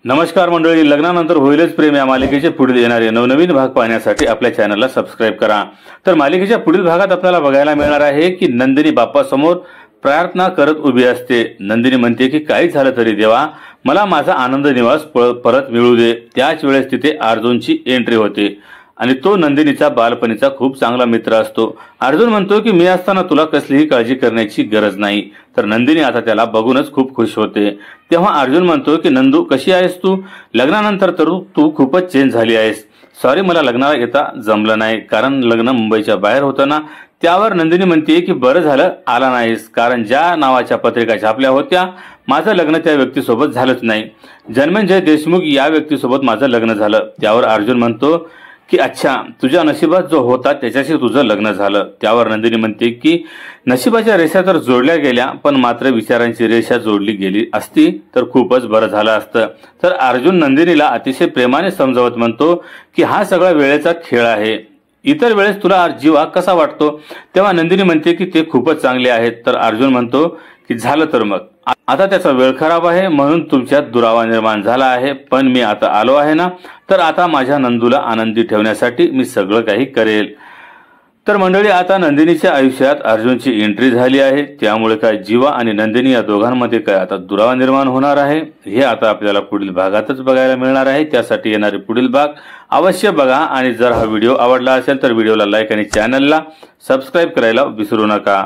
नमस्कार मंडळी, लग्नानंतर होईलच प्रेम या मालिकेचे पुढील येणारे नवनवीन भाग पाहण्यासाठी आपल्या चॅनलला सबस्क्राइब करा। तर मालिकेच्या पुढील भागात आपल्याला बघायला मिळणार आहे की नंदिनी बाप्पासमोर प्रार्थना करत उभी असते। नंदिनी म्हणते की काही झालं तरी देवा, मला माझा आनंद निवास परत मिळू दे। त्याच वेळेस तिथे अर्जुनची एंट्री होते आणि तो नंदिनीचा बालपणीचा खूप चांगला मित्र असतो। अर्जुन म्हणतो की मी असताना तुला कसलीही काळजी करण्याची गरज नाही। तर नंदिनी आता त्याला बघूनच खूप खुश होते। तेव्हा अर्जुन म्हणतो की नंदू, कशी आहेस तू? लग्नानंतर तर तू खूपच चेंज झाली आहेस। सॉरी, मला लग्नाला येता जमलं नाही, कारण लग्न मुंबईच्या बाहेर होतं ना। त्यावर नंदिनी म्हणते की बरं झालं आला नाहीस, कारण ज्या नावाच्या पत्रिका छापल्या होत्या माझं लग्न त्या व्यक्तीसोबत झालंच नाही। धनंजय देशमुख या व्यक्तीसोबत माझं लग्न झालं। त्यावर अर्जुन म्हणतो की अच्छा, तुझ्या नशिबात जो होता त्याच्याशी तुझं लग्न झालं। त्यावर नंदिनी म्हणते की नशिबाच्या रेषा तर जोडल्या गेल्या, पण मात्र विचारांची रेषा जोडली गेली असती तर खूपच बरं झालं असतं। तर अर्जुन नंदिनीला अतिशय प्रेमाने समजावत म्हणतो की हा सगळा वेळेचा खेळ आहे। इतर वेळेस तुला जीवा कसा वाटतो? तेव्हा नंदिनी म्हणते की ते खूपच चांगले आहेत। तर अर्जुन म्हणतो की झालं तर मग आता त्याचा वेळ खराब आहे, म्हणून तुमच्यात दुरावा निर्माण झाला आहे, पण मी आता आलो आहे ना, तर आता माझ्या नंदूला आनंदी ठेवण्यासाठी मी सगळं काही करेल। तर मंडळी, आता नंदिनीच्या आयुष्यात अर्जुनची एंट्री झाली आहे, त्यामुळे काय जीवा आणि नंदिनी या दोघांमध्ये काय आता दुरावा निर्माण होणार आहे हे आता आपल्याला पुढील भागातच बघायला मिळणार आहे। त्यासाठी येणारे पुढील भाग अवश्य बघा आणि जर हा व्हिडिओ आवडला असेल तर व्हिडिओला लाईक आणि चॅनलला सबस्क्राइब करायला विसरू नका।